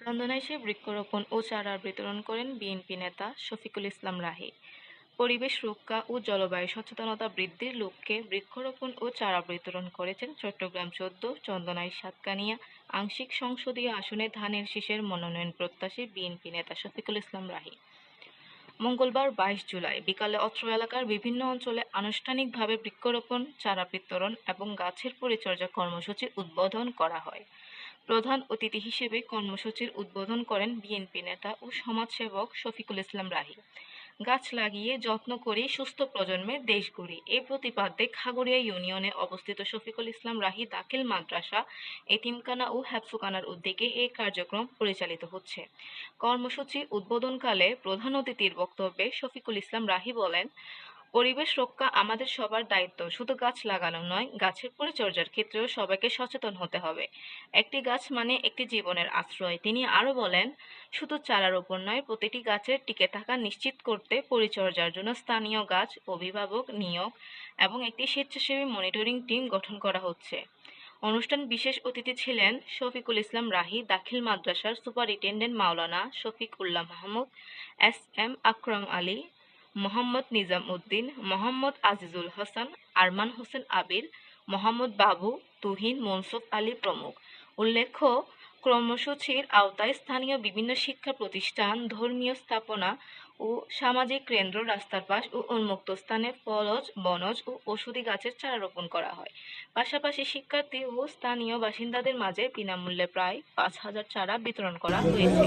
চন্দনাইশে বৃক্ষরোপণ ও চারা বিতরণ করেন বিএনপি নেতা শফিকুল ইসলাম রাহি। পরিবেশ রক্ষা ও জলবায়ু সচেতনতা বৃদ্ধির লক্ষ্যে বৃক্ষরোপণ ও চারা বিতরণ করেছেন চট্টগ্রাম ১৪ চন্দনাইশ সাতকানিয়া আংশিক সংসদীয় আসনে ধানের শীষের মনোনয়ন প্রত্যাশী বিএনপি নেতা শফিকুল ইসলাম রাহি। মঙ্গলবার ২২ জুলাই বিকালে অত্র এলাকার বিভিন্ন অঞ্চলে আনুষ্ঠানিকভাবে বৃক্ষরোপণ, চারা বিতরণ এবং গাছের পরিচর্যা কর্মসূচি উদ্বোধন করা হয়। প্রধান অতিথি হিসেবে কর্মসূচির উদ্বোধন করেন বিএনপি নেতা ও সমাজসেবক শফিকুল ইসলাম রাহি। গাছ লাগিয়ে যত্ন করেই সুস্থ প্রজন্মের দেশ গড়ি, এই প্রতিপাদ্যে খাগড়িয়া ইউনিয়নে অবস্থিত শফিকুল ইসলাম রাহি দাখিল মাদ্রাসা, এতিমখানা ও হেফজখানার উদ্যোগে এই কার্যক্রম পরিচালিত হচ্ছে। কর্মসূচির উদ্বোধনকালে প্রধান অতিথির বক্তব্যে শফিকুল ইসলাম রাহি বলেন, পরিবেশ রক্ষা আমাদের সবার দায়িত্ব। শুধু গাছ লাগানো নয়, গাছের পরিচর্যার ক্ষেত্রেও সবাইকে সচেতন হতে হবে। একটি গাছ মানে একটি জীবনের আশ্রয়। তিনি আরও বলেন, শুধু চারা রোপণ নয়, প্রতিটি গাছের টিকে থাকা নিশ্চিত করতে পরিচর্যার জন্য স্থানীয় গাছ অভিভাবক নিয়োগ এবং একটি স্বেচ্ছাসেবী মনিটরিং টিম গঠন করা হচ্ছে। অনুষ্ঠান বিশেষ অতিথি ছিলেন শফিকুল ইসলাম রাহি দাখিল মাদ্রাসার সুপারিনটেন্ডেন্ট মাওলানা শফিক উল্লাহ মাহমুদ, এস আকরাম আলী, মোহাম্মদ নিজাম উদ্দিন, মোহাম্মদ আজিজুল হাসান, আরমান হোসেন আবির, মোহাম্মদ বাবু, তুহিন, মনসুফ আলী প্রমুখ। উল্লেখ্য, কর্মসূচির আওতায় স্থানীয় বিভিন্ন শিক্ষা প্রতিষ্ঠান, ধর্মীয় স্থাপনা ও সামাজিক কেন্দ্র, রাস্তার পাশ ও উন্মুক্ত স্থানে ফলজ, বনজ ও ঔষধি গাছের চারা রোপণ করা হয়। পাশাপাশি শিক্ষার্থী ও স্থানীয় বাসিন্দাদের মাঝে বিনামূল্যে প্রায় ৫,০০০ চারা বিতরণ করা হয়েছে।